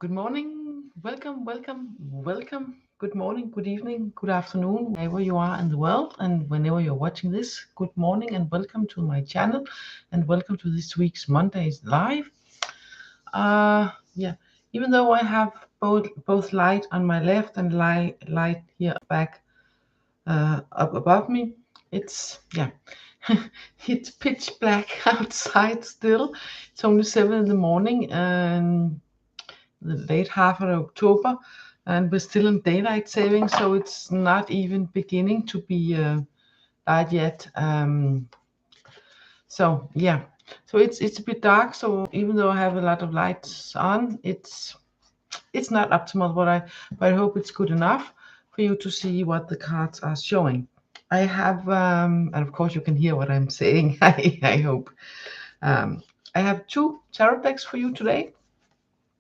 Good morning, welcome. Good morning, good evening, good afternoon, wherever you are in the world, and whenever you're watching this, good morning and welcome to my channel, and welcome to this week's Monday's live. Yeah, even though I have both light on my left and light here back up above me, it's it's pitch black outside still. It's only 7 in the morning and the late half of October, and we're still in daylight saving, so it's not even beginning to be light yet. So it's a bit dark. So even though I have a lot of lights on, it's not optimal, but I hope it's good enough for you to see what the cards are showing. I have, and of course you can hear what I'm saying. I hope. I have two tarot decks for you today.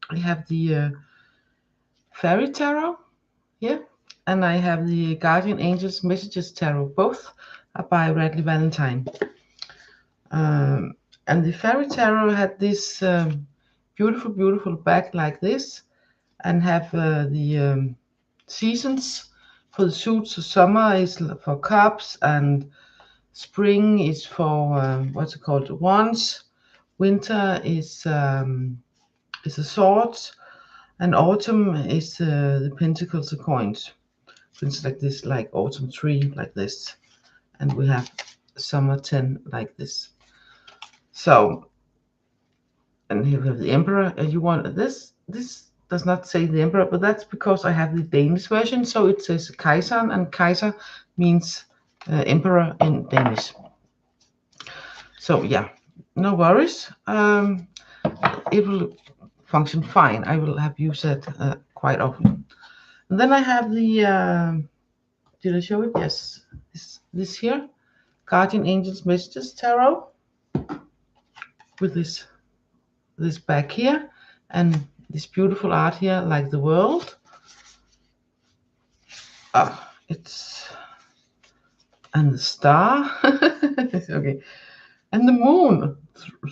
I have the Fairy Tarot here, and I have the Guardian Angels Messages Tarot. Both are by Valentine. And the Fairy Tarot had this beautiful back like this, and have the seasons for the suits. So summer is for cups, and spring is for what's it called, wands. Winter is the swords, and autumn is the pentacles, the coins. Things like this, like autumn tree, like this, and we have summer 10 like this. So, and here we have the emperor. And you want this does not say the emperor, but that's because I have the Danish version, so it says Kejseren, and Kaiser means emperor in Danish. So yeah, no worries. It will function fine. I will have used it quite often. And then I have the did I show it? Yes, this here, Guardian Angels Messages Tarot, with this back here, and this beautiful art here, like the world. It's, and the star. Okay, and the moon.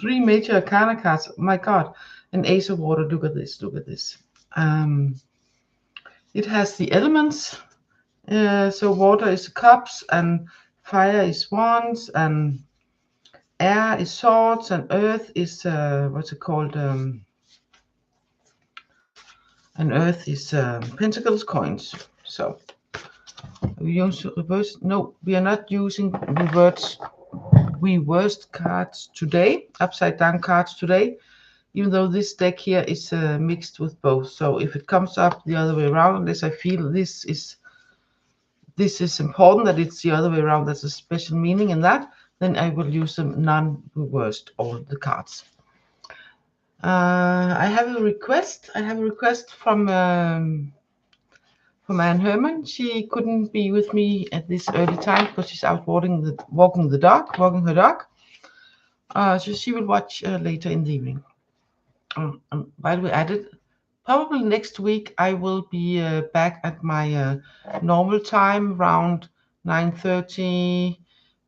Three major arcana cards. My God, an ace of water. Look at this. Look at this. It has the elements. So water is cups, and fire is wands, and air is swords, and earth is what's it called? And earth is pentacles, coins. So we use reverse. No, we are not using reversed cards today, upside down cards today, even though this deck here is mixed with both. So if it comes up the other way around, unless I feel this is important that it's the other way around, there's a special meaning in that, then I will use them non-reversed, all the cards. I have a request. From Anne Herman. She couldn't be with me at this early time because she's out walking her dog. So she will watch later in the evening. By the way, probably next week I will be back at my normal time, around 9:30,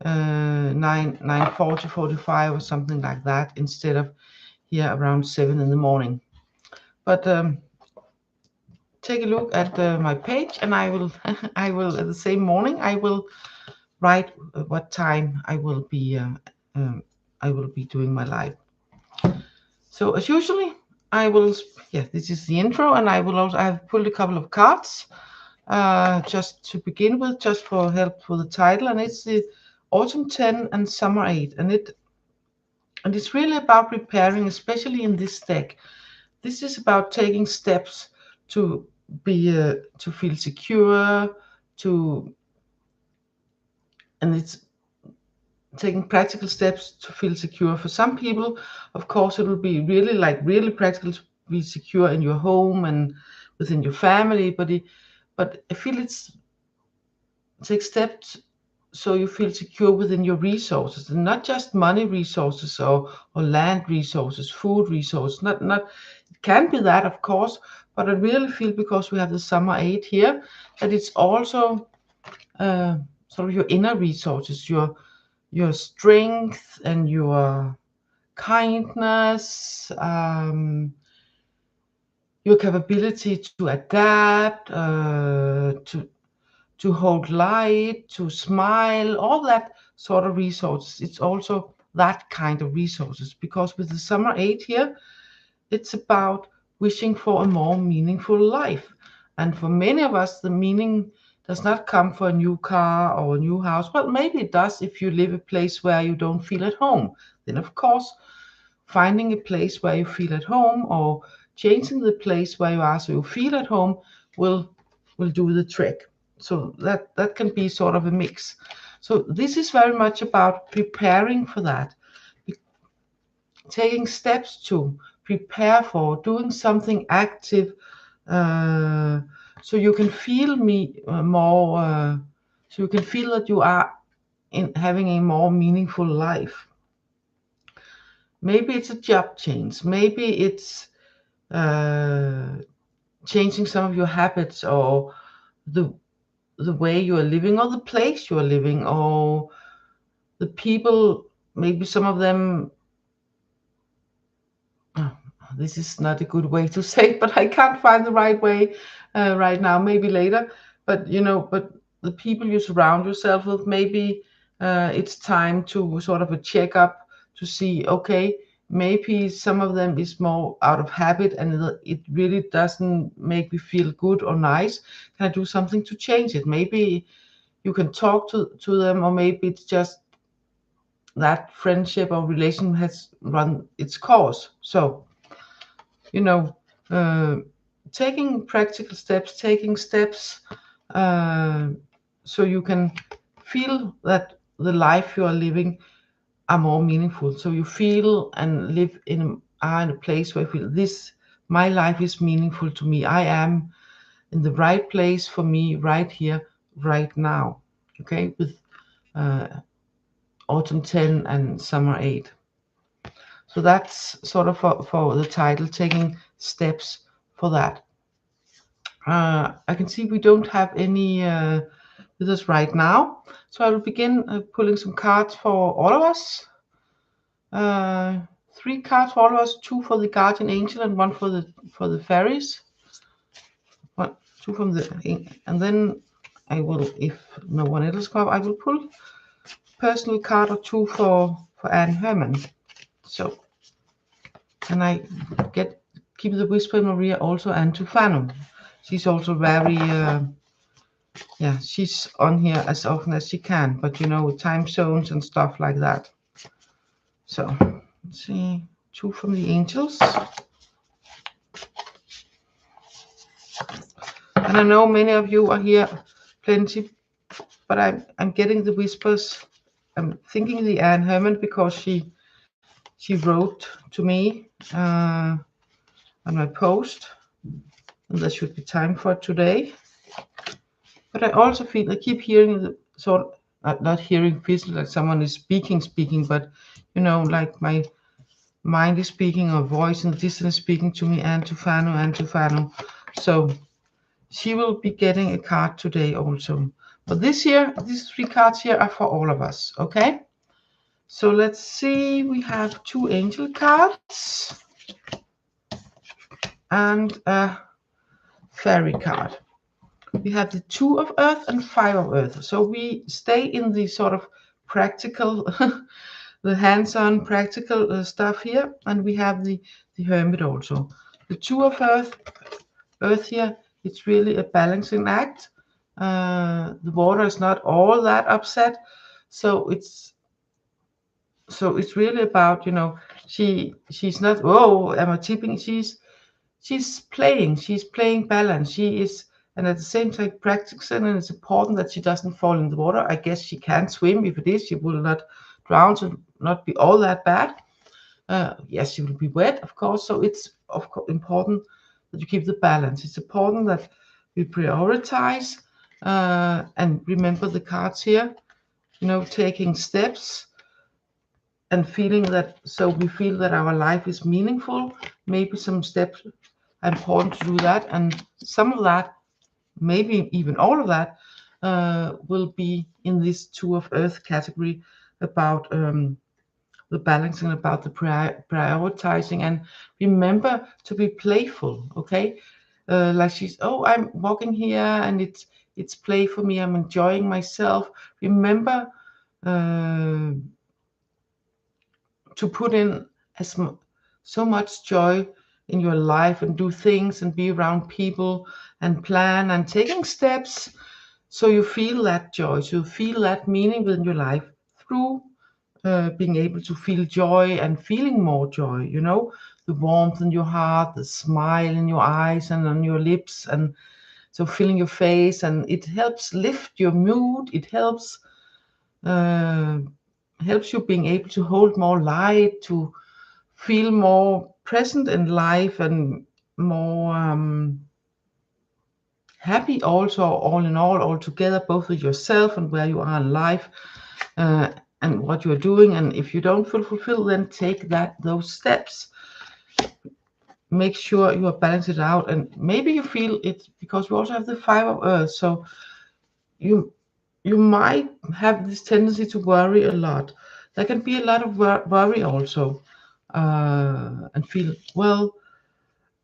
9:40, 45 or something like that, instead of here around 7 in the morning. But take a look at my page, and I will at the same morning I will write what time I will be doing my live. So as usually, I will, this is the intro, and I have pulled a couple of cards just to begin with, just for help for the title, and it's the Autumn 10 and Summer 8, and it's really about preparing, especially in this deck. This is about taking steps to feel secure, and it's taking practical steps to feel secure. For some people, of course, it will be really practical to be secure in your home and within your family, but I feel take steps so you feel secure within your resources, and not just money resources or land resources, food resources. Not it can be that, of course, but I really feel, because we have the Summer 8 here, that it's also sort of your inner resources, your strength and your kindness, your capability to adapt, to hold light, to smile, all that sort of resources. It's also that kind of resources, because with the summer 8 here, it's about wishing for a more meaningful life. And for many of us, the meaning does not come for a new car or a new house. Well, maybe it does if you live a place where you don't feel at home. Then, of course, finding a place where you feel at home, or changing the place where you are so you feel at home, will do the trick. So that can be sort of a mix. So this is very much about preparing for that, taking steps to prepare for doing something active, so you can feel more, so you can feel that you are in having a more meaningful life. Maybe it's a job change, maybe it's changing some of your habits, or the way you are living, or the place you are living, or the people. Maybe some of them, this is not a good way to say, but I can't find the right way right now, maybe later. But but the people you surround yourself with, maybe it's time to sort of a checkup to see, okay, maybe some of them is more out of habit, and it really doesn't make me feel good or nice. Can I do something to change it? Maybe you can talk to them, or maybe it's just that friendship or relation has run its course. So uh, taking practical steps, taking steps, so you can feel that the life you are living are more meaningful. So you feel and live are in a place where you feel this, my life is meaningful to me. I am in the right place for me right here, right now. Okay, with uh, autumn 10 and summer 8. So that's sort of for the title, taking steps for that. I can see we don't have any with us right now, so I will begin pulling some cards for all of us. 3 cards for all of us, 2 for the guardian angel and 1 for the fairies. 1, 2 from the, and then I will, if no one else comes, I will pull personal card or 2 for Anne Herman. So, and I keep the whisper in Maria also, and Tufano. She's also very yeah, she's on here as often as she can, but time zones and stuff like that. So let's see, 2 from the angels. And I know many of you are here, plenty, but I'm getting the whispers. I'm thinking the Anne Herman, because she wrote to me on my post, and there should be time for it today. But I also feel, I keep hearing the sort of, not hearing physically like someone is speaking, but like my mind is speaking, or voice in the distance speaking to me, and Tufano. So she will be getting a card today also. But this year, these 3 cards here are for all of us, okay? So let's see, we have 2 angel cards and a fairy card. We have the 2 of earth and 5 of earth. So we stay in the sort of practical, the hands-on practical stuff here, and we have the hermit also. The 2 of earth here, it's really a balancing act. The water is not all that upset, so it's really about, she's not, oh, am I tipping? She's playing balance. She is, and at the same time practicing, and it's important that she doesn't fall in the water. I guess she can't swim. If it is, she will not drown, so not be all that bad. Yes, she will be wet, of course. So it's of course important that you keep the balance. It's important that we prioritize and remember the cards here. Taking steps and feeling that, so we feel that our life is meaningful. Maybe some steps are important to do that, and some of that, maybe even all of that, will be in this 2 of earth category, about the balancing, about the prioritizing, and remember to be playful. Okay, like she's, oh, I'm walking here and it's play for me, I'm enjoying myself. Remember to put in so much joy in your life, and do things and be around people and plan and taking steps, so you feel that joy, so you feel that meaning within your life through being able to feel joy and feeling more joy, you know, the warmth in your heart, the smile in your eyes and on your lips, and so filling your face, and it helps lift your mood. It helps helps you being able to hold more light, to feel more present in life, and more happy also, all in all together, both with yourself and where you are in life, and what you're doing. And if you don't feel fulfilled, then take those steps. Make sure you are balanced it out. And maybe you feel it because we also have the 5 of Earth, so you might have this tendency to worry a lot. There can be a lot of worry also, and feel, well,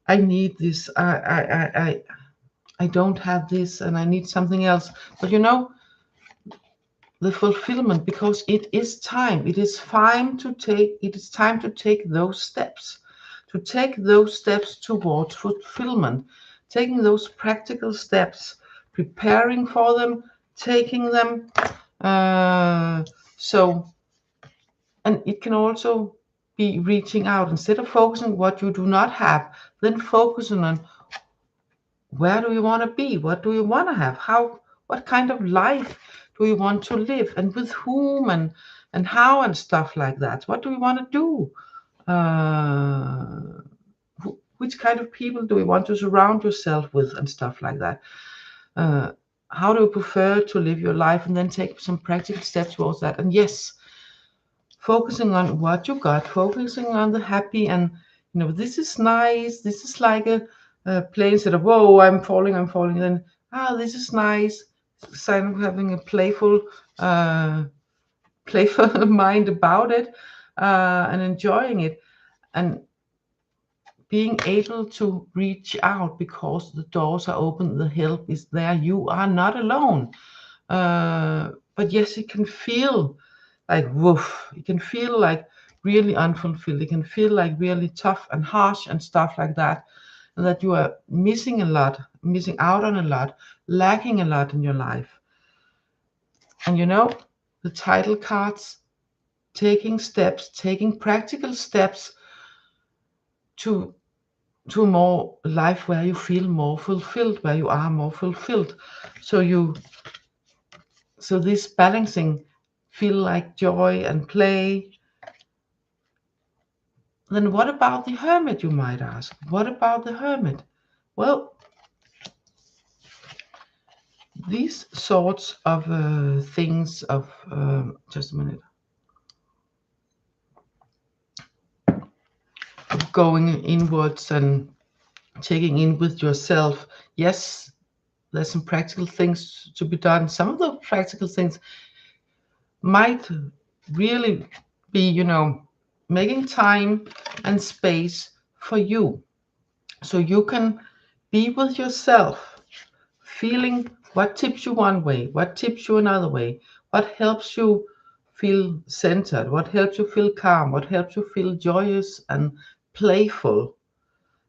I need this, I don't have this, and I need something else. But you know, the fulfillment, because it is time. It is time to take those steps, towards fulfillment, taking those practical steps, preparing for them, taking them. So, and it can also be reaching out, instead of focusing what you do not have, then focusing on, where do you want to be? What do you want to have? What kind of life do you want to live? And with whom, and how, and stuff like that. What do you want to do? Which kind of people do you want to surround yourself with, and stuff like that. How do you prefer to live your life? And then take some practical steps towards that. And yes, focusing on what you got, focusing on the happy, and you know, this is nice. This is like a play, instead of, whoa, I'm falling. Then, this is nice. Sign of having a playful mind about it, and enjoying it, and being able to reach out, because the doors are open, the help is there. You are not alone. But yes, it can feel like woof. It can feel like really unfulfilled. It can feel like really tough and harsh and stuff like that. And that you are missing a lot, missing out on a lot, lacking a lot in your life. And you know, the title cards, taking practical steps to a more life where you feel more fulfilled, where you are more fulfilled. So this balancing, feel like joy and play. Then what about the Hermit, you might ask? What about the Hermit? Well, these sorts of things of, just a minute, of going inwards and checking in with yourself. Yes, there's some practical things to be done. Some of the practical things might really be, you know, making time and space for you, so you can be with yourself, feeling what tips you one way, what tips you another way, what helps you feel centered, what helps you feel calm, what helps you feel joyous and playful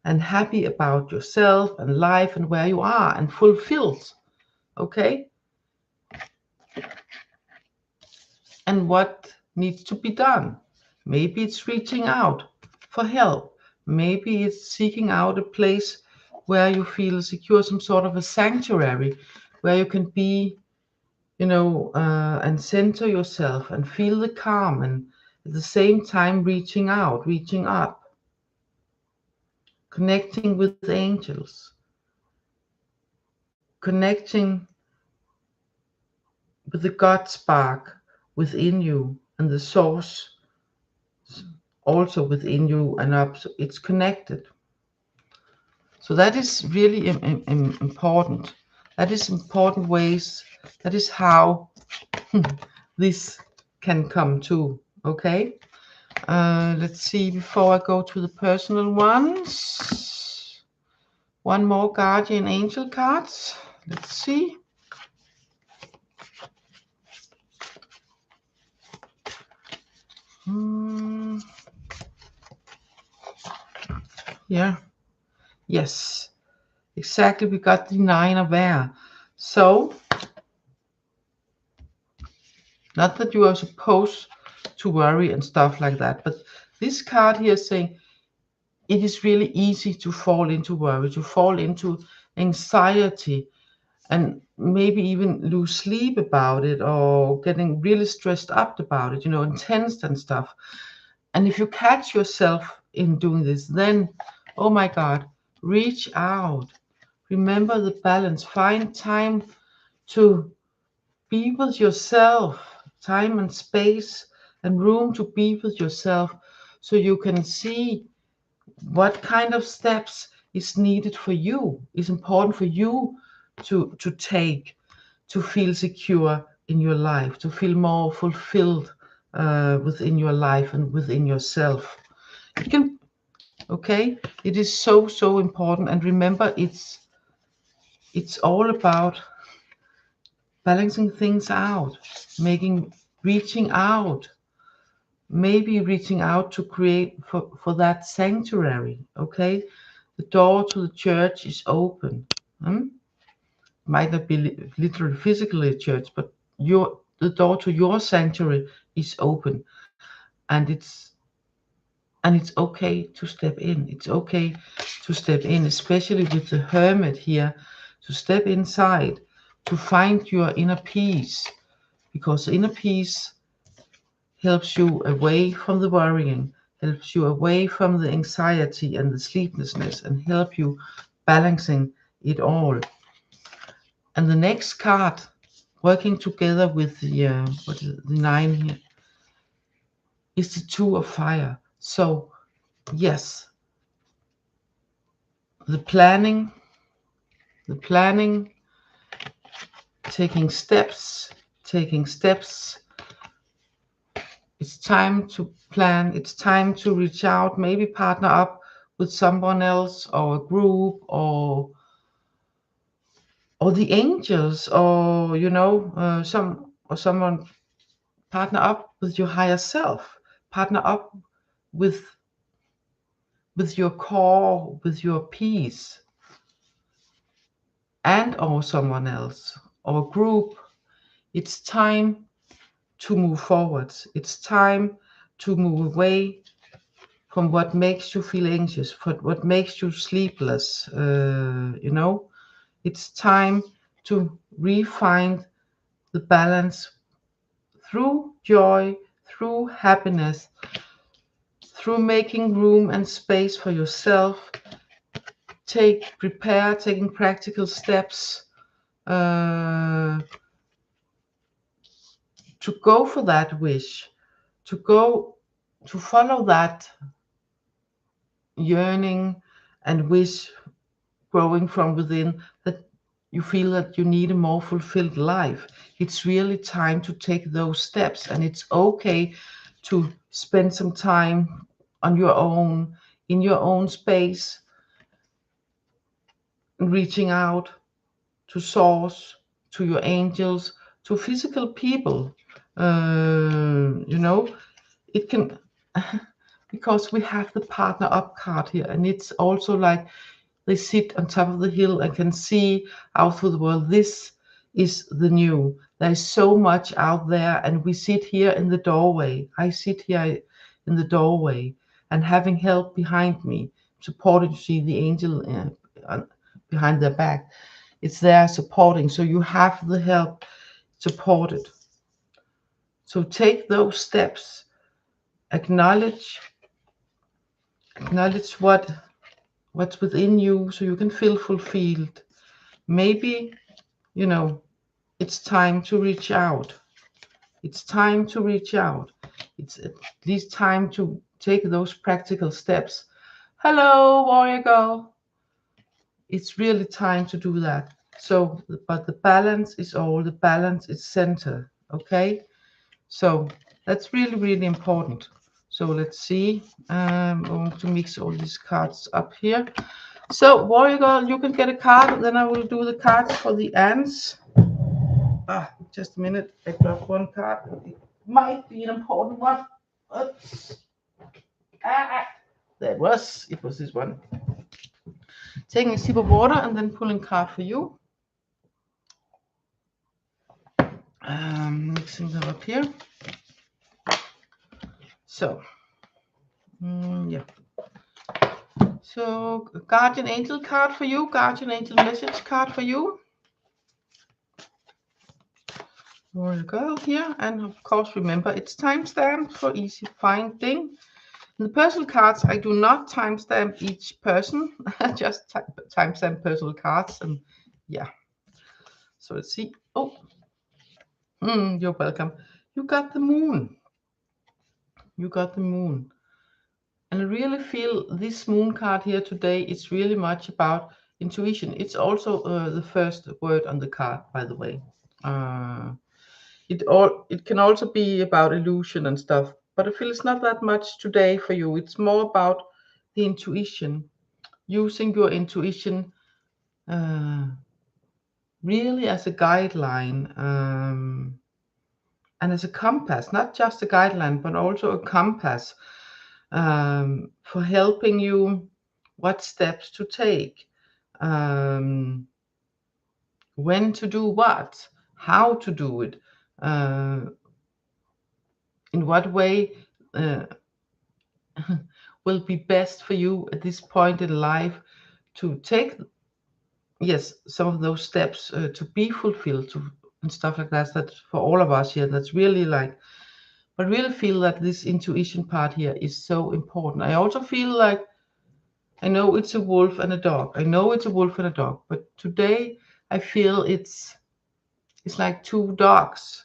and happy about yourself and life and where you are, and fulfilled. Okay? And what needs to be done? Maybe it's reaching out for help. Maybe it's seeking out a place where you feel secure, some sort of a sanctuary where you can be, you know, and center yourself and feel the calm, and at the same time reaching out, reaching up, connecting with angels, connecting with the God spark within you, and the source also within you and up. So it's connected. So that is really important. That is important ways. That is how this can come to. Okay. Let's see, before I go to the personal ones, one more guardian angel cards. Let's see. Yeah. Yes. Exactly. We got the 9 of air. So, not that you are supposed to worry and stuff like that, but this card here is saying it is really easy to fall into worry, to fall into anxiety, and maybe even lose sleep about it, or getting really stressed up about it, and tensed and stuff. And if you catch yourself in doing this, then, oh my God, reach out. Remember the balance. Find time to be with yourself, time and space and room to be with yourself, so you can see what kind of steps is needed for you, is important for you to take, to feel secure in your life, to feel more fulfilled within your life and within yourself. It can, okay, it is so important. And remember, it's all about balancing things out, reaching out, maybe reaching out to create for that sanctuary. Okay, the door to the church is open. Might not be literally physically a church, but the door to your sanctuary is open, and it's okay to step in. It's okay to step in, especially with the hermit here, to step inside, to find your inner peace, because inner peace helps you away from the worrying, helps you away from the anxiety and the sleeplessness, and help you balancing it all. And the next card, working together with the the 9 here, is the 2 of fire. So yes, the planning, taking steps. It's time to plan. It's time to reach out, maybe partner up with someone else, or a group, or the angels, or someone. Partner up with your higher self. Partner up with your core, with your peace, and or someone else, or a group. It's time to move forward. It's time to move away from what makes you feel anxious, from what makes you sleepless. It's time to refine the balance through joy, through happiness, through making room and space for yourself. Taking practical steps to go for that wish, to follow that yearning and wish growing from within, that you feel that you need a more fulfilled life. It's really time to take those steps, and it's okay to spend some time on your own, in your own space, reaching out to source, to your angels, to physical people. It can, because we have the partner up card here, and it's also like they sit on top of the hill and can see out through the world. This is the new. There's so much out there, and we sit here in the doorway. I sit here in the doorway and having help behind me, supporting. See the angel behind their back. It's there supporting. So you have the help supported. So take those steps. Acknowledge what's within you, so you can feel fulfilled. Maybe, it's time to reach out. It's time to reach out. It's at least time to take those practical steps. Hello, warrior girl. It's really time to do that. So, but the balance is center. Okay. So that's really, really important. So let's see. I'm going to mix all these cards up here. So Warrior Girl, you can get a card, then I will do the cards for the ants. Just a minute. I got one card. It might be an important one. Oops. There it was. It was this one. Taking a sip of water and then pulling card for you. Mixing them up here. So, yeah. So, Guardian Angel card for you, Guardian Angel message card for you. Warrior Girl here, and of course remember it's timestamped for easy finding. In the personal cards, I do not timestamp each person, just timestamp personal cards, and yeah. So let's see. Oh, you're welcome. You got the moon. You got the moon. And I really feel this moon card here today is really much about intuition. It's also the first word on the card, by the way. It can also be about illusion and stuff, but I feel it's not that much today for you. It's more about the intuition, using your intuition really as a guideline and as a compass, not just a guideline, but also a compass for helping you what steps to take, when to do what, how to do it, in what way will be best for you at this point in life to take, yes, some of those steps to be fulfilled and stuff like that. That for all of us here, that's really like, I really feel that this intuition part here is so important. I also feel like, I know it's a wolf and a dog. I know it's a wolf and a dog, but today I feel it's like two dogs.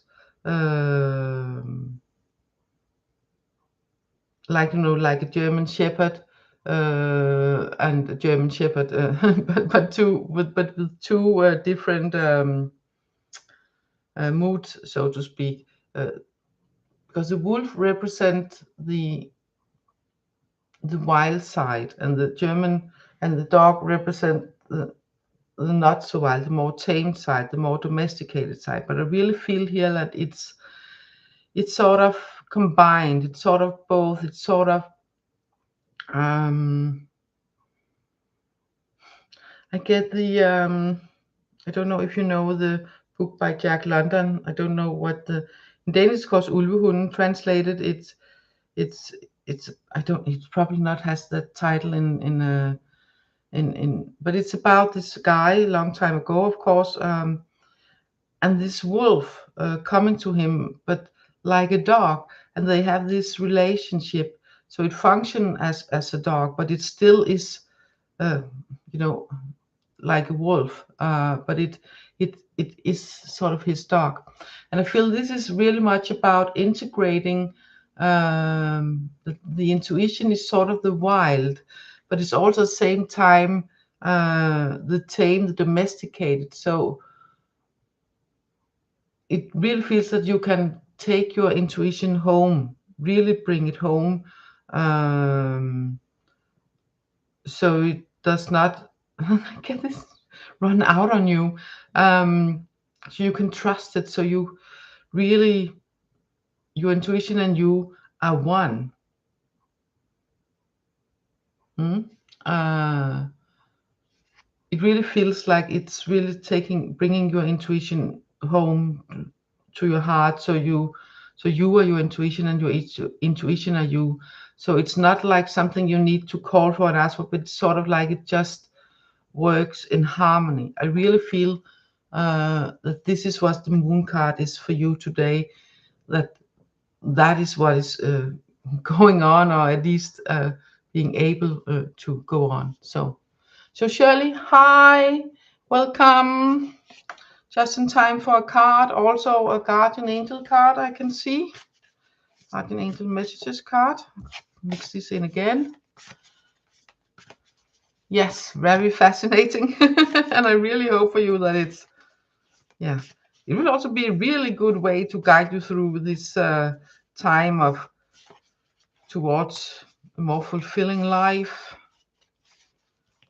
Like, you know, like a German Shepherd and a German Shepherd, but with two different moods, so to speak. Because the wolf represents the wild side, and the German and the dog represent the not so wild, the more tamed side, the more domesticated side. But I really feel here that it's sort of combined. It's sort of both. It's sort of I get the I don't know if you know the book by Jack London. I don't know what the in Danish it's called Ulvehunden. Translated, it's I don't. It probably not has that title in but it's about this guy a long time ago, of course, and this wolf coming to him, but like a dog, and they have this relationship. So it functions as a dog, but it still is, you know, like a wolf, but it is sort of his dog. And I feel this is really much about integrating. The intuition is sort of the wild, but it's also at the same time the tame, the domesticated. So it really feels that you can take your intuition home, really bring it home, so it does not get this run out on you. So you can trust it. So you really, your intuition and you are one. It really feels like it's really bringing your intuition home to your heart. So you are your intuition, and your intuition are you. So it's not like something you need to call for and ask for, but it's sort of like it just works in harmony. I really feel that this is what the moon card is for you today. That is what is going on, or at least being able to go on. So Shirley, hi, welcome. Just in time for a card, also a Guardian Angel card I can see. Guardian Angel messages card. Mix this in again. Yes, very fascinating. And I really hope for you that it's, yeah, it will also be a really good way to guide you through this time of towards a more fulfilling life.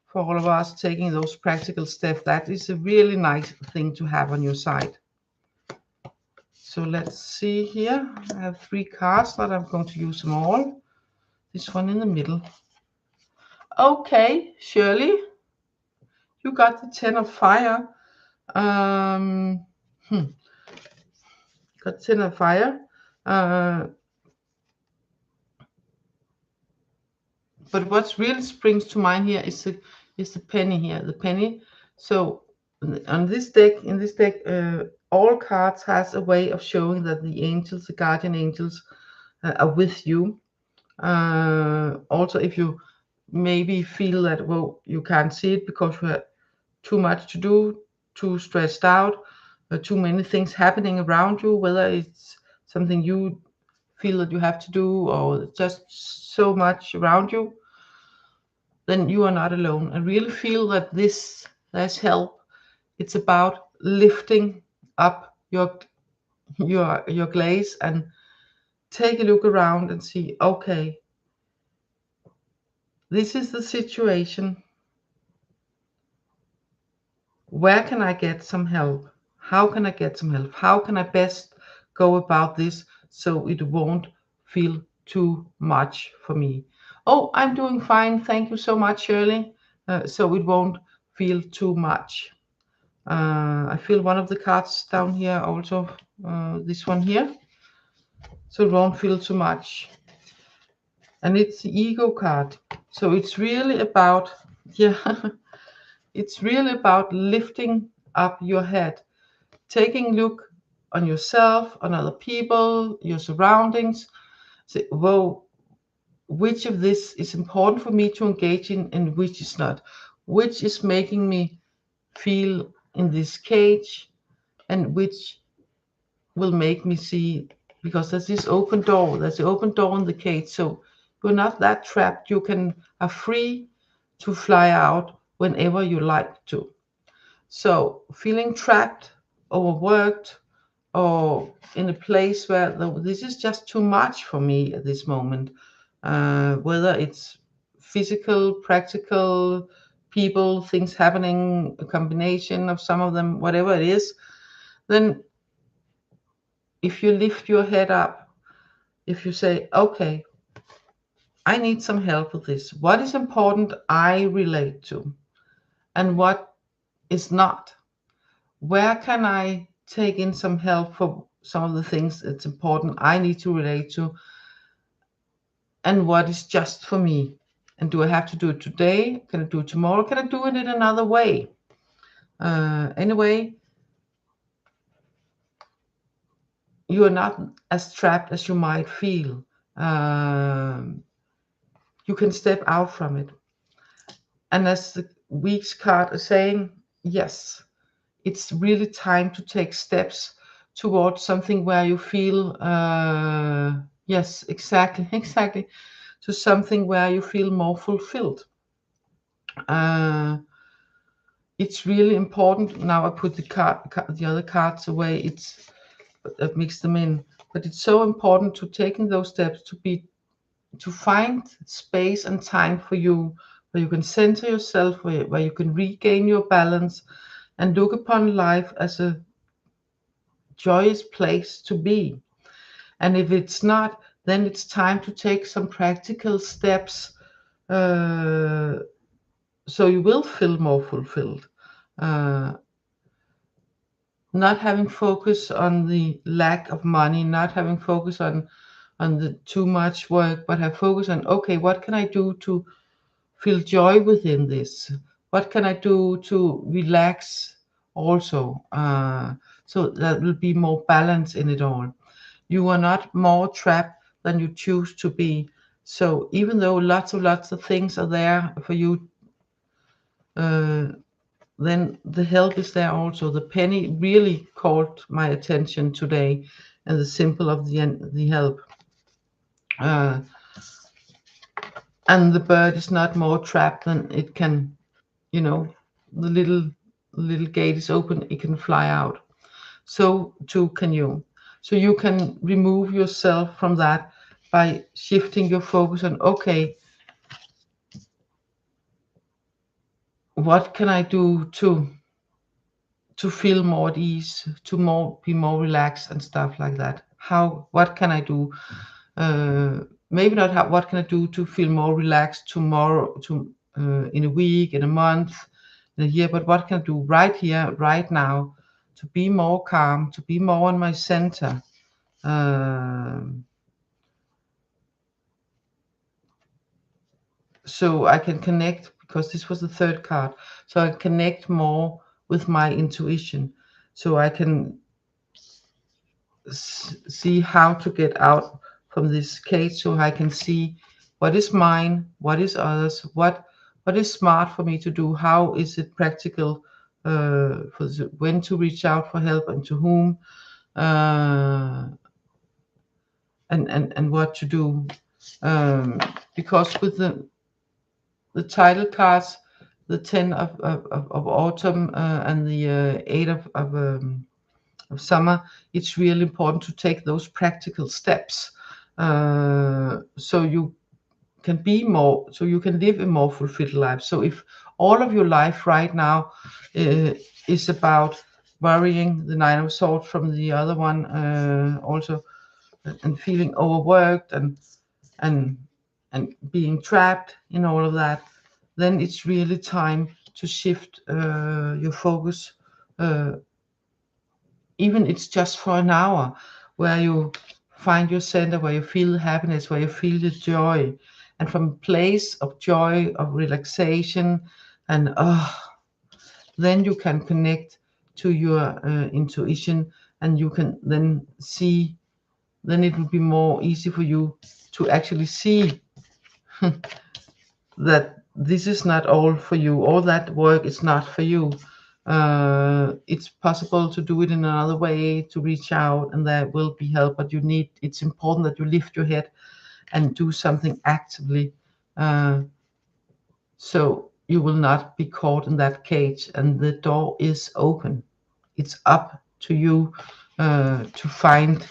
For all of us taking those practical steps, that is a really nice thing to have on your side. So let's see here. I have 3 cards that I'm going to use them all. This one in the middle. Okay, Shirley, you got the 10 of fire. Got 10 of fire. But what really springs to mind here is the penny here. The penny. So on this deck, in this deck, all cards has a way of showing that the angels, the guardian angels, are with you. Also, if you maybe feel that, well, you can't see it because you have too much to do, too stressed out, too many things happening around you, whether it's something you feel that you have to do or just so much around you, then you are not alone. And really feel that there's help. It's about lifting up your glaze and take a look around and see, okay, this is the situation. Where can I get some help? How can I get some help? How can I best go about this so it won't feel too much for me? Oh, I'm doing fine. Thank you so much, Shirley. So it won't feel too much. I feel one of the cards down here also, this one here. So it won't feel too much. And it's the ego card. So it's really about, yeah, it's really about lifting up your head, taking a look on yourself, on other people, your surroundings. Say, whoa, which of this is important for me to engage in and which is not? Which is making me feel in this cage and which will make me see, because there's this open door, there's the open door in the cage. So you're not that trapped. You are free to fly out whenever you like to. So feeling trapped, overworked, or in a place where this is just too much for me at this moment, whether it's physical, practical, people, things happening, a combination of some of them, whatever it is, then if you lift your head up, if you say, okay, I need some help with this. What is important I relate to and what is not? Where can I take in some help for some of the things that's important I need to relate to, and what is just for me? And do I have to do it today? Can I do it tomorrow? Can I do it in another way? Anyway, you are not as trapped as you might feel. You can step out from it. And as the week's card is saying, yes, it's really time to take steps towards something where you feel, yes, exactly, to something where you feel more fulfilled. It's really important. Now I put the other cards away. I mix them in, but it's so important to taking those steps to find space and time for you, where you can center yourself, where you can regain your balance and look upon life as a joyous place to be. And if it's not, then it's time to take some practical steps, so you will feel more fulfilled. Not having focus on the lack of money, not having focus on the too much work, but have focus on, okay, what can I do to feel joy within this? What can I do to relax also? So that will be more balance in it all. You are not more trapped than you choose to be. So even though lots of things are there for you, then the help is there also. The penny really caught my attention today, and the symbol of the help. And the bird is not more trapped than it can, the little gate is open, it can fly out. So too can you. So you can remove yourself from that by shifting your focus on, okay, what can I do to feel more at ease, to be more relaxed and stuff like that. What can I do? Maybe not what can I do to feel more relaxed tomorrow, in a week, in a month, in a year, but what can I do right here, right now, to be more calm, to be more in my center. So I can connect, because this was the third card, so I connect more with my intuition, so I can see how to get out from this cage, so I can see what is mine, what is others, what is smart for me to do, how is it practical, when to reach out for help and to whom, and what to do, because with the title cards, the 10 of autumn, and the 8 of summer, it's really important to take those practical steps, so you can be more, so you can live a more fulfilled life. So if all of your life right now is about worrying, the 9 of swords from the other one, also, and feeling overworked and being trapped in all of that, then it's really time to shift your focus, even it's just for an hour, where you find your center, where you feel happiness, where you feel the joy, and from a place of joy, of relaxation, and then you can connect to your intuition, and you can then see, then it will be more easy for you to actually see that this is not all for you, all that work is not for you. It's possible to do it in another way, to reach out, and there will be help, but it's important that you lift your head and do something actively, so you will not be caught in that cage, and the door is open. It's up to you to find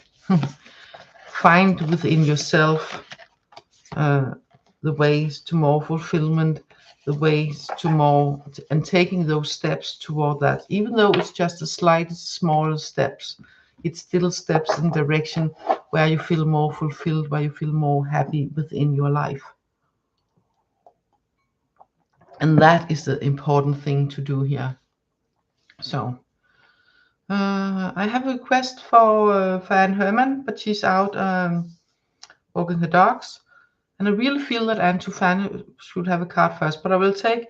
find within yourself the ways to more fulfillment, the ways to more, and taking those steps toward that, even though it's just the slightest smaller steps, it's still steps in direction where you feel more fulfilled, where you feel more happy within your life. And that is the important thing to do here. So I have a request for Anne Herman, but she's out walking her dogs. And I really feel that Anne Tufane should have a card first, but I will take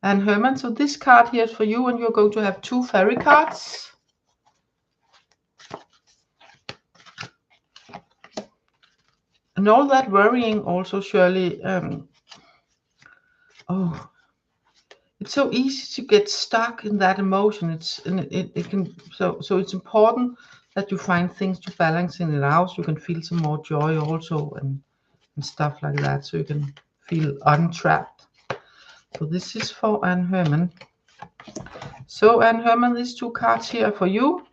Anne Herman. So this card here is for you, and you're going to have 2 fairy cards. And all that worrying also, Shirley, it's so easy to get stuck in that emotion. It can, so it's important that you find things to balance in it out, so you can feel some more joy also, and stuff like that, so you can feel untrapped. So this is for Anne Herman. So Anne Herman, these 2 cards here are for you.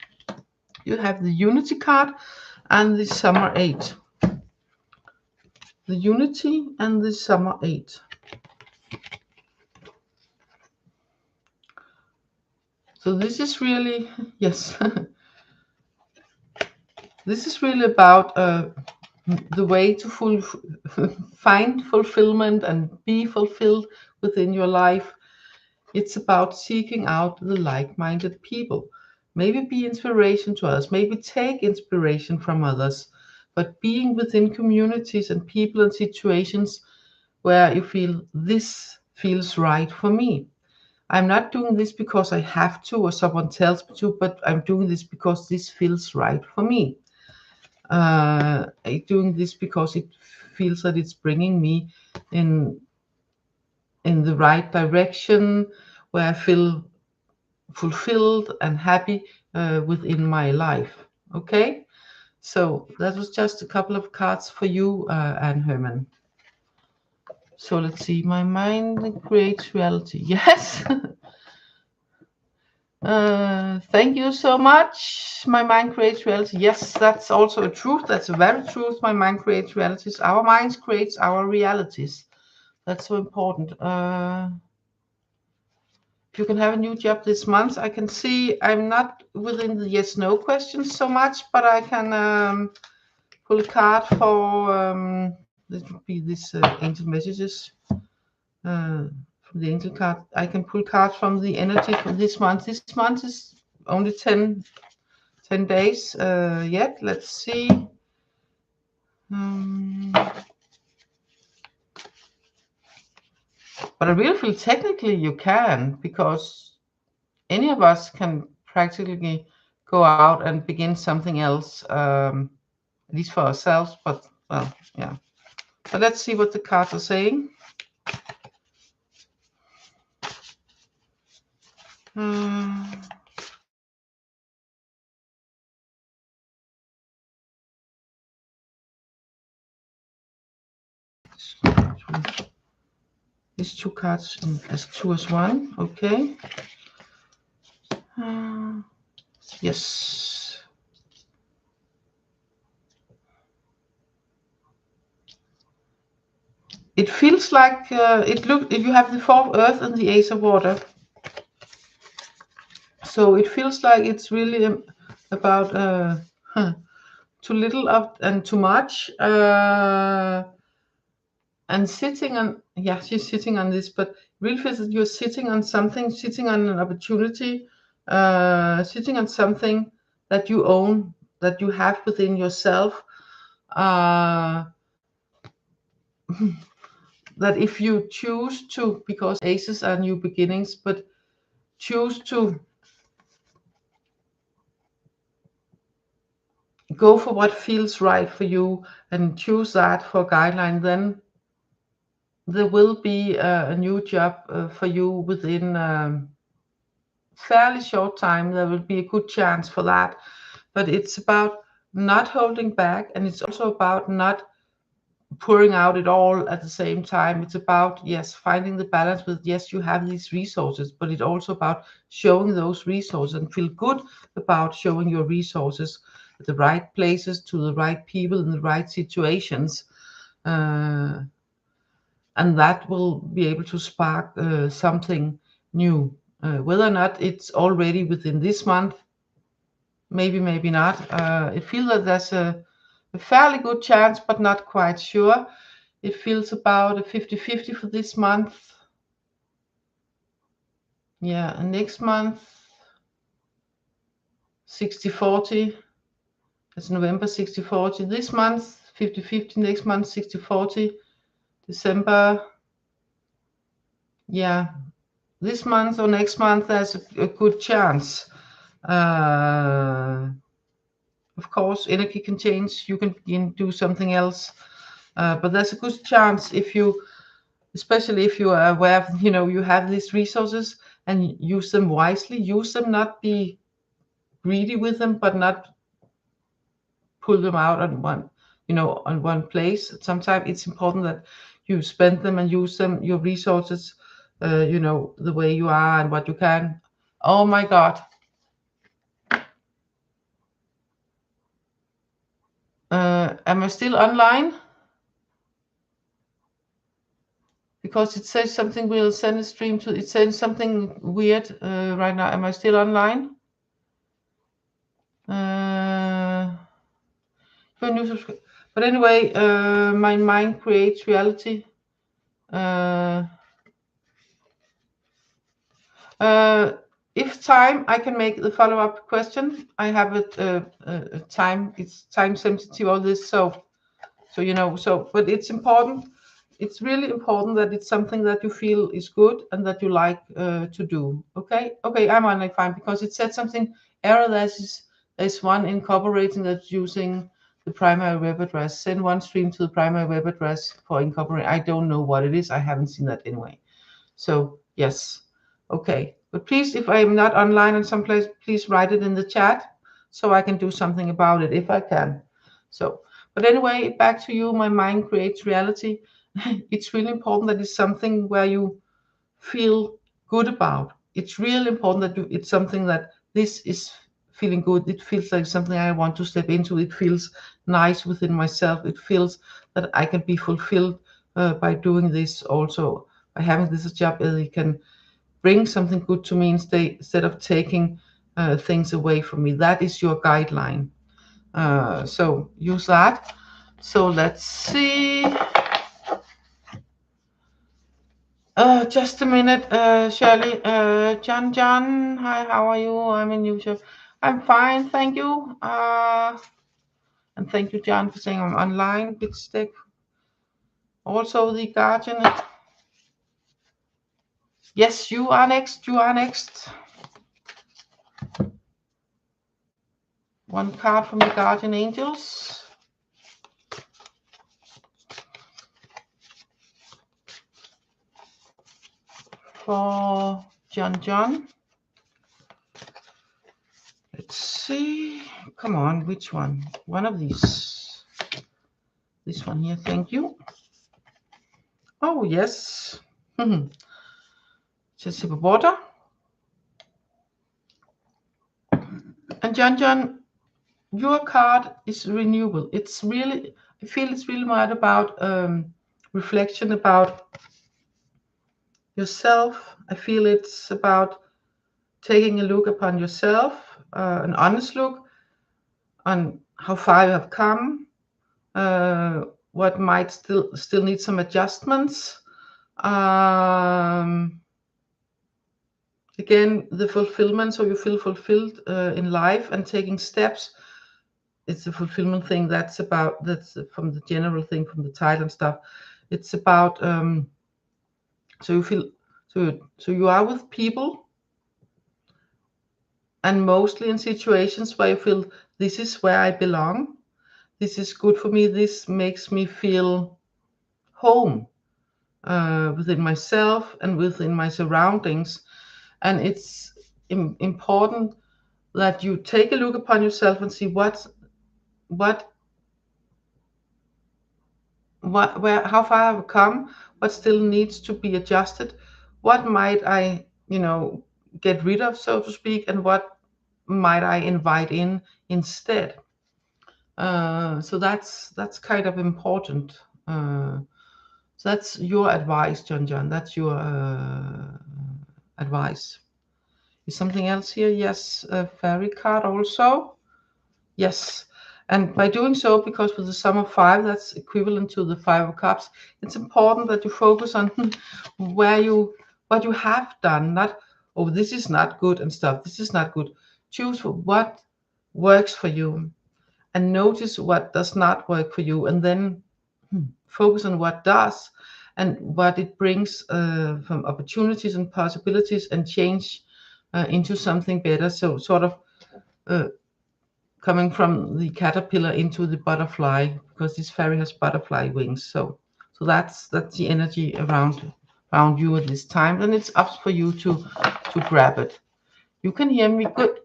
You have the Unity card and the Summer 8. The Unity and the Summer 8. So this is really, yes, this is really about the way to find fulfillment and be fulfilled within your life. It's about seeking out the like-minded people. Maybe be inspiration to others, maybe take inspiration from others, but being within communities and people and situations where you feel this feels right for me. I'm not doing this because I have to or someone tells me to, but I'm doing this because this feels right for me. I'm doing this because it feels that it's bringing me in the right direction, where I feel fulfilled and happy within my life. Okay, so that was just a couple of cards for you, Anne Herman. So let's see. My mind creates reality. Yes. Thank you so much. My mind creates reality. Yes, that's also a truth. That's a very truth. My mind creates realities. Our minds creates our realities. That's so important. You can have a new job this month. I can see I'm not within the yes/no questions so much, but I can pull a card for this would be this angel messages from the angel card. I can pull cards from the energy for this month. This month is only 10 days yet. Let's see. But I really feel technically you can, because any of us can practically go out and begin something else, at least for ourselves. But well, yeah. But let's see what the cards are saying. These two cards as two as one. Okay. Yes. It feels like if you have the Four of Earth and the Ace of Water. So it feels like it's really about too little of and too much. And sitting on, yeah, she's sitting on this, but really feels that you're sitting on something, sitting on an opportunity, sitting on something that you own, that you have within yourself. That if you choose to, because aces are new beginnings, but choose to go for what feels right for you and choose that for a guideline, then there will be a new job for you within fairly short time. There will be a good chance for that, but it's about not holding back, and it's also about not pouring out it all at the same time. It's about, yes, finding the balance with, yes, you have these resources, but it's also about showing those resources and feel good about showing your resources at the right places to the right people in the right situations, and that will be able to spark something new. Whether or not it's already within this month, maybe not. I feel that there's a fairly good chance, but not quite sure. It feels about a 50-50 for this month. Yeah, and next month 60-40. It's November 60-40. This month 50-50. Next month 60-40. December, yeah, this month or next month there's a good chance. Of course, energy can change. You can do something else, but there's a good chance if you, especially if you are aware of, you have these resources and use them wisely. Use them, not be greedy with them, but not pull them out on one place. Sometimes it's important that you spend them and use them, your resources, the way you are and what you can. Oh my God. Am I still online? Because it says something will send a stream to, it says something weird right now. Am I still online? But anyway, my mind creates reality. If time, I can make the follow-up question. I have a time. It's time sensitive, all this. So but it's important. It's really important that it's something that you feel is good and that you like to do. Okay, I'm on like fine, because it said something error. There's one incorporating that's using the primary web address. Send one stream to the primary web address for incorporating. I don't know what it is. I haven't seen that anyway. So yes, okay. But please, if I'm not online in some place, please write it in the chat so I can do something about it if I can. So, but anyway, back to you. My mind creates reality. It's really important that it's something where you feel good about. it's really important that it's something that this is feeling good. It feels like something I want to step into. It feels nice within myself. It feels that I can be fulfilled by doing this, also by having this job. It can bring something good to me instead of taking things away from me. That is your guideline. So use that. So let's see. Just a minute, Shirley. John, hi, how are you? I'm in YouTube. I'm fine, thank you. And thank you, John, for saying I'm online. Big stick. Also, the Guardian. Yes, you are next. You are next. One card from the Guardian Angels. For John. Let's see. Come on, which one? One of these. This one here, thank you. Oh, yes. Just a sip of water. And John, your card is renewable. It's really, I feel it's really more about reflection about yourself. I feel it's about taking a look upon yourself, an honest look on how far you have come, what might still need some adjustments. Again, the fulfillment, so you feel fulfilled in life and taking steps. It's a fulfillment thing. That's from the general thing, from the title and stuff. It's about so you feel so you are with people, and mostly in situations where you feel this is where I belong. This is good for me. This makes me feel home within myself and within my surroundings. And it's important that you take a look upon yourself and see where, how far I've come, what still needs to be adjusted, what might I, get rid of, so to speak, and what might I invite in instead. So that's kind of important. So that's your advice, John. That's your advice. Is something else here? Yes, a fairy card also. Yes. And by doing so, because with the sum of 5, that's equivalent to the 5 of cups, it's important that you focus on what you have done, not, oh, this is not good and stuff. This is not good. Choose what works for you and notice what does not work for you, and then focus on what does and what it brings from opportunities and possibilities, and change into something better. So sort of coming from the caterpillar into the butterfly, because this fairy has butterfly wings. So that's the energy around you at this time, and it's up for you to grab it. You can hear me. Good.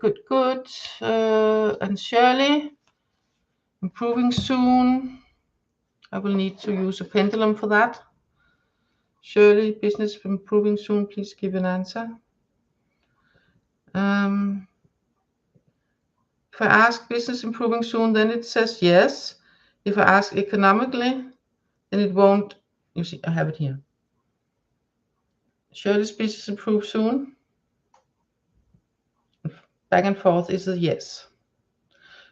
And Shirley, improving soon. I will need to use a pendulum for that. Shirley, business improving soon. Please give an answer. If I ask business improving soon, then it says yes. If I ask economically, then it won't. You see, I have it here. Shirley's business improve soon. Back and forth is a yes.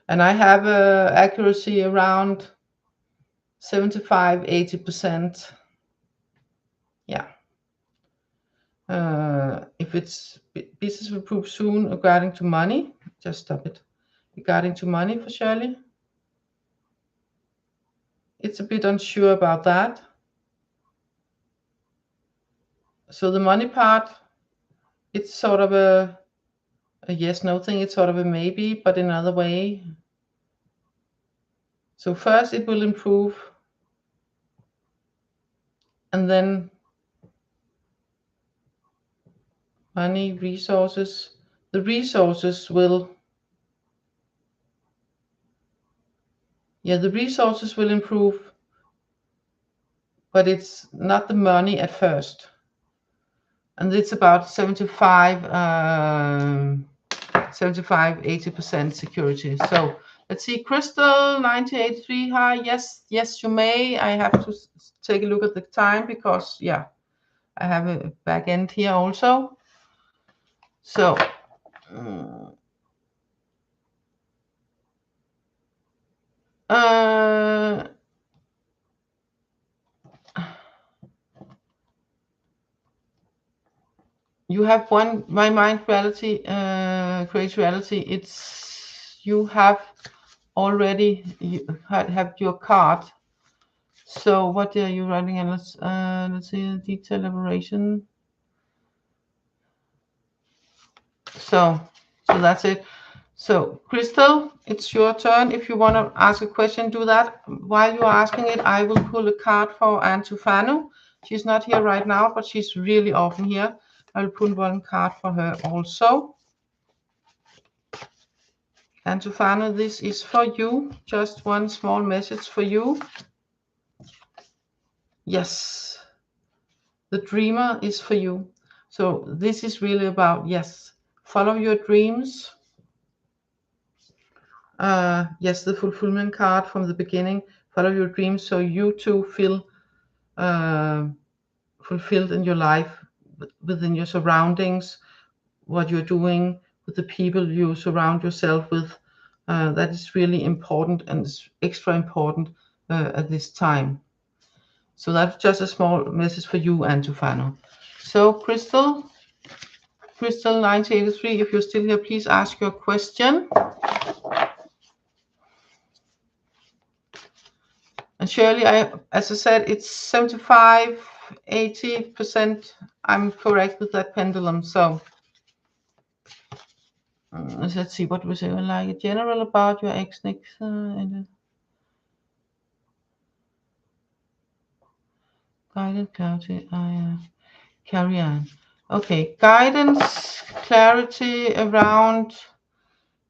And I have accuracy around 75-80%. Yeah. If it's business improve soon regarding to money, just stop it. Regarding to money for Shirley, it's a bit unsure about that. So the money part, it's sort of a yes, no thing. It's sort of a maybe, but in another way. So first it will improve, and then money, resources. The resources will, the resources will improve, but it's not the money at first. and it's about 75-80% security. So let's see, Crystal 9083. Hi, yes, you may. I have to take a look at the time because yeah, I have a back end here also. So you have one, my mind reality creates reality. It's, you have already, you have your card. So what are you writing? And let's see, detail elaboration. So that's it. So Crystal, it's your turn. If you want to ask a question, do that. While you're asking it, I will pull a card for Antufanu. She's not here right now, but she's really often here. I'll pull one card for her also. Antufanu, this is for you. Just one small message for you. Yes, the dreamer is for you. So this is really about, yes, follow your dreams. Yes, the fulfillment card from the beginning. Follow your dreams so you too feel fulfilled in your life, within your surroundings, what you're doing, with the people you surround yourself with. That is really important, and it's extra important at this time. So that's just a small message for you, Antufano. So Crystal 9083, if you're still here, please ask your question. And Shirley, as I said, it's 75-80%. I'm correct with that pendulum. So let's see what we say. Like a general about your ex next. Guidance, clarity, carry on. Okay, guidance, clarity around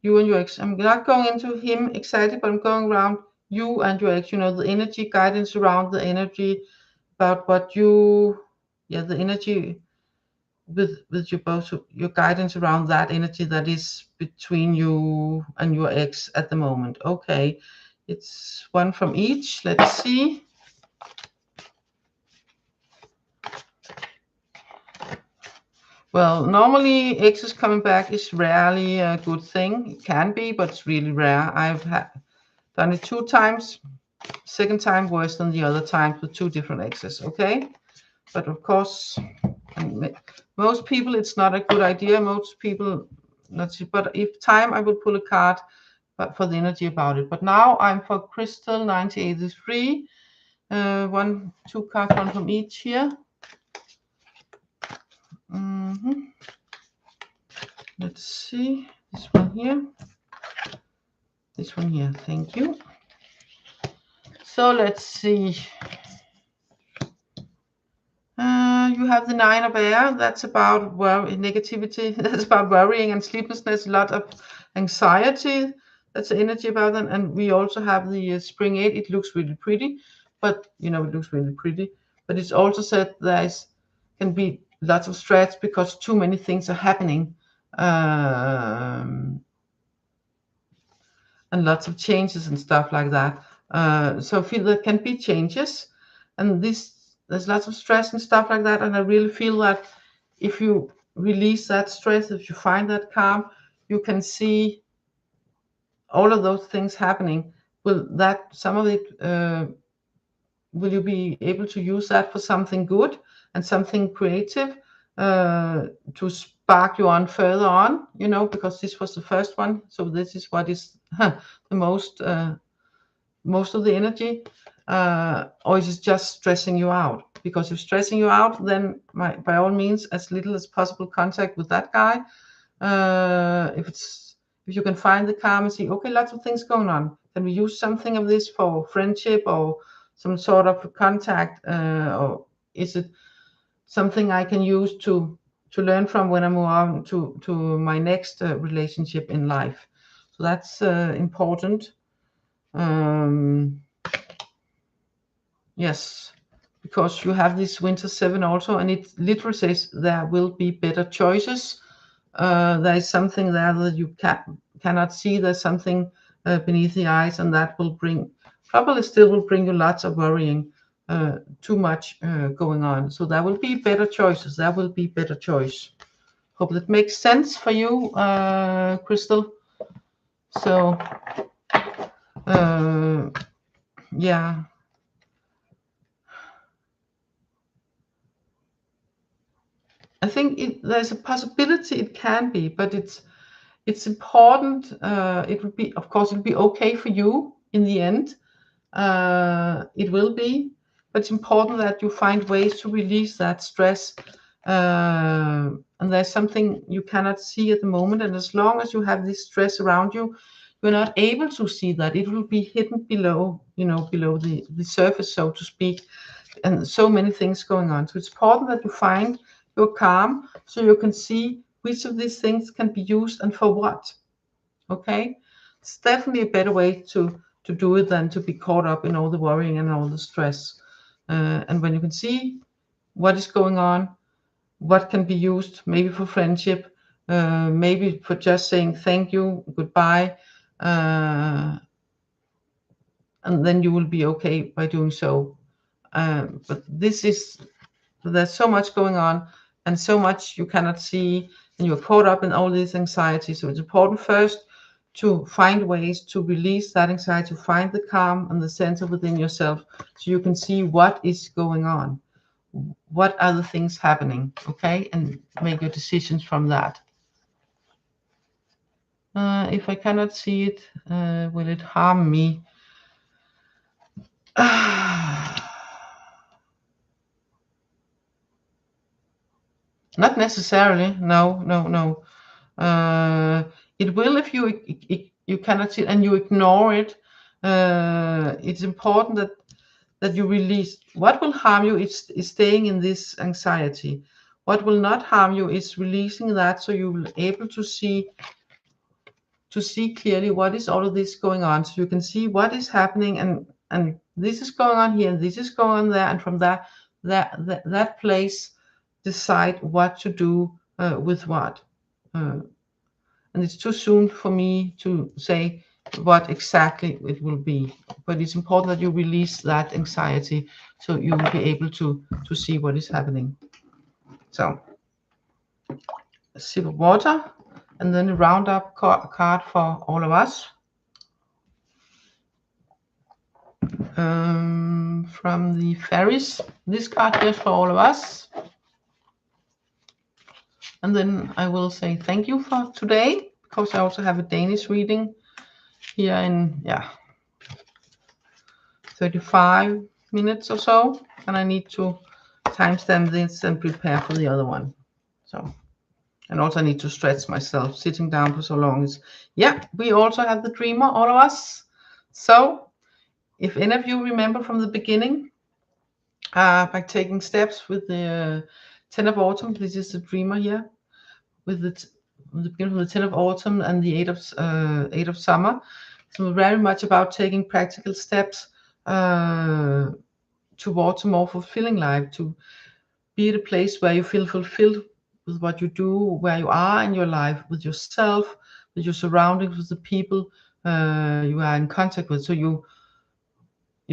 you and your ex. I'm not going into him exactly, but I'm going around you and your ex. You know, the energy, guidance around the energy, about what you, yeah, the energy with you both, your guidance around that energy that is between you and your ex at the moment. Okay, it's one from each. Let's see. Well, normally exes coming back is rarely a good thing. It can be, but it's really rare. I've done it 2 times. Second time worse than the other times with 2 different exes. Okay, but of course, most people it's not a good idea. Most people, let's see. But if time, I will pull a card, but for the energy about it. But now I'm for Crystal 9083. 2 cards, one from each here. Let's see, this one here, this one here. Thank you. So let's see. You have the 9 of air. That's about negativity. That's about worrying and sleeplessness. A lot of anxiety. That's the energy about them. And we also have the spring 8. It looks really pretty, but you know, it looks really pretty. But it's also said can be lots of stress because too many things are happening. And lots of changes and stuff like that. So I feel there can be changes, and there's lots of stress and stuff like that. And I really feel that if you release that stress, if you find that calm, you can see all of those things happening. Will that, some of it, will you be able to use that for something good and something creative, to spark you on further on, you know, because this was the first one. So this is what is the most of the energy, or is it just stressing you out? Because if stressing you out, then by all means, as little as possible contact with that guy. If you can find the calm and see, okay, lots of things going on. Can we use something of this for friendship or some sort of contact, or is it something I can use to learn from when I move on to my next relationship in life? So that's important. Yes, because you have this Winter 7 also, and it literally says there will be better choices. There is something there that you cannot see. There's something beneath the eyes, and that will probably still will bring you lots of worrying, too much going on. So there will be better choices. There will be better choice. Hope that makes sense for you, Crystal. So, yeah. I think there's a possibility it can be, but it's important. It would be, of course, it'll be okay for you in the end. It will be, but it's important that you find ways to release that stress. And there's something you cannot see at the moment, and as long as you have this stress around you, you're not able to see that. It will be hidden below, below the surface, so to speak, and so many things going on. So it's important that you find your calm, so you can see which of these things can be used and for what. Okay, it's definitely a better way to do it than to be caught up in all the worrying and all the stress. And when you can see what is going on, what can be used, maybe for friendship, maybe for just saying thank you, goodbye, and then you will be okay by doing so. But there's so much going on and so much you cannot see, and you're caught up in all this anxiety. So it's important first to find ways to release that anxiety, to find the calm and the center within yourself, so you can see what is going on, what are the things happening, okay, and make your decisions from that. If I cannot see it, will it harm me? Not necessarily. No. It will if you cannot see it and you ignore it. It's important that you release. What will harm you is staying in this anxiety. What will not harm you is releasing that, so you will be able to see clearly what is all of this going on, so you can see what is happening, and this is going on here and this is going on there, and from that place decide what to do with what. And it's too soon for me to say what exactly it will be, but it's important that you release that anxiety, so you will be able to see what is happening. So a sip of water, and then a roundup card for all of us. From the Fairies, this card here is for all of us. And then I will say thank you for today, because I also have a Danish reading here in 35 minutes or so, and I need to timestamp this and prepare for the other one. So, and also I need to stretch myself. Sitting down for so long is, we also have the Dreamer, all of us. So if any of you remember from the beginning, by taking steps with the 10 of Autumn, this is the Dreamer here, with the beginning of the 10 of Autumn and the 8 of Summer. So very much about taking practical steps towards a more fulfilling life, to be at a place where you feel fulfilled with what you do, where you are in your life, with yourself, with your surroundings, with the people you are in contact with. So you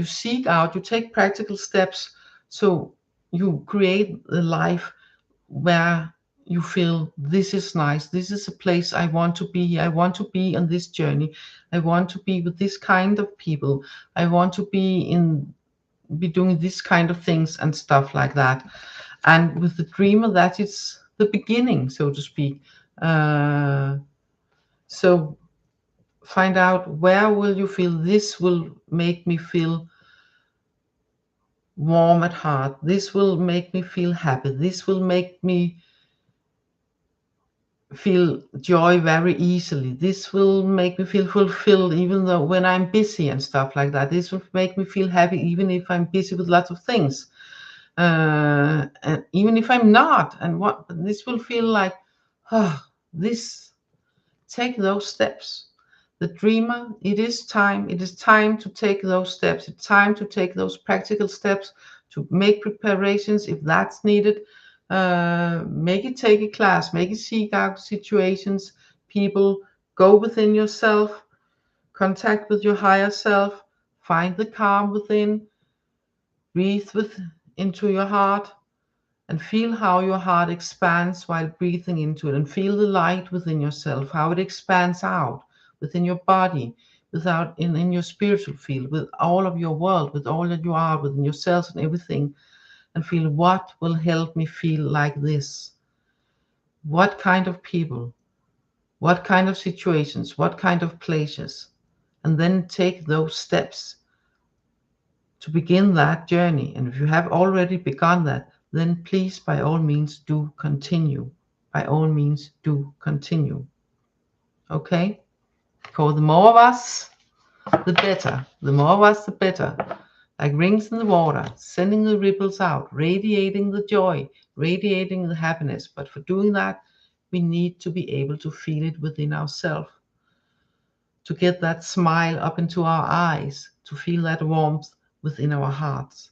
seek out, you take practical steps, so you create a life where you feel this is nice, this is a place I want to be. I want to be on this journey. I want to be with this kind of people. I want to be doing this kind of things and stuff like that. And with the Dreamer, that is the beginning, so to speak. So find out, where will you feel this will make me feel warm at heart, this will make me feel happy, this will make me feel joy very easily, this will make me feel fulfilled even though when I'm busy and stuff like that, this will make me feel happy even if I'm busy with lots of things, and even if I'm not, and what this will feel like, this. Take those steps. The Dreamer, it is time to take those steps. It's time to take those practical steps to make preparations if that's needed. Make it take a class, make it seek out situations, people, go within yourself, contact with your higher self, find the calm within, breathe into your heart, and feel how your heart expands while breathing into it, and feel the light within yourself, how it expands out within your body, without in your spiritual field, with all of your world, with all that you are, within yourself and everything, and feel what will help me feel like this. What kind of people, what kind of situations, what kind of places, and then take those steps to begin that journey. And if you have already begun that, then please, by all means, do continue. By all means, do continue. Okay? For the more of us, the better. The more of us, the better. Like rings in the water, sending the ripples out, radiating the joy, radiating the happiness. But for doing that, we need to be able to feel it within ourselves, to get that smile up into our eyes, to feel that warmth within our hearts.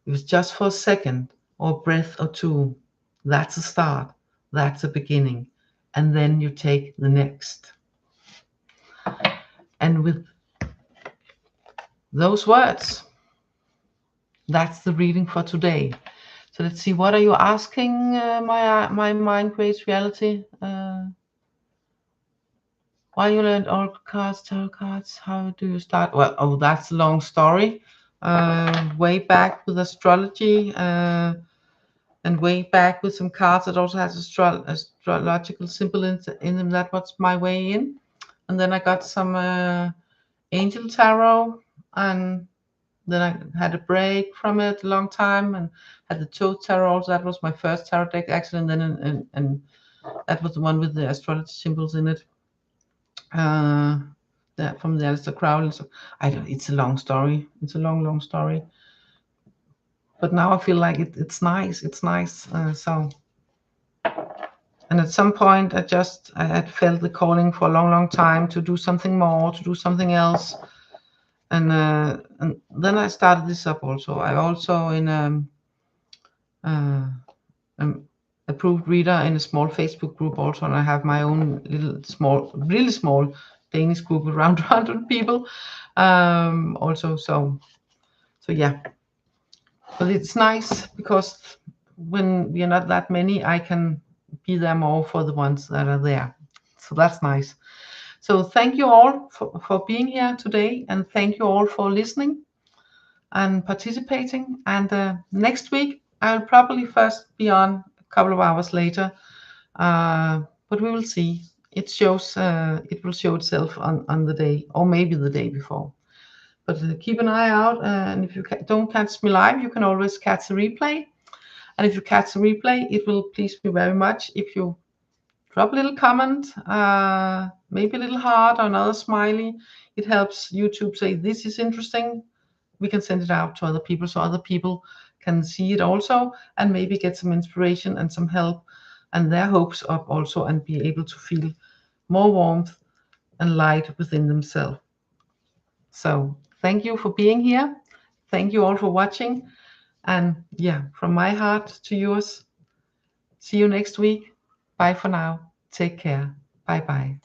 If it's just for a second or a breath or two, that's a start, that's a beginning. And then you take the next. And with those words, that's the reading for today. So let's see, what are you asking, my mind creates reality? Why you learned Oracle cards, tarot cards? How do you start? Well, that's a long story. Way back with astrology, and way back with some cards that also has astrological symbol in them. That was my way in. And then I got some angel tarot, and then I had a break from it a long time, and had the Toad tarot also. That was my first tarot deck actually, and then and that was the one with the astrology symbols in it. That from the Aleister Crowley. So it's a long story. It's a long story. But now I feel like it's nice. It's nice. And at some point, I had felt the calling for a long time to do something more, to do something else. And then I started this up also. I also in approved reader in a small Facebook group also, and I have my own really small Danish group with around 100 people also. So yeah, but it's nice because when we are not that many, I can be there more for the ones that are there. So that's nice. So thank you all for being here today, and thank you all for listening and participating. And next week I'll probably first be on a couple of hours later, but we will see. It will show itself on the day, or maybe the day before. But keep an eye out, and if you don't catch me live, you can always catch the replay. And if you catch the replay, it will please me very much if you drop a little comment, maybe a little heart or another smiley. It helps YouTube say this is interesting. We can send it out to other people so other people can see it also, and maybe get some inspiration and some help and their hopes up also, and be able to feel more warmth and light within themselves. So thank you for being here. Thank you all for watching. And yeah, from my heart to yours. See you next week. Bye for now. Take care. Bye bye.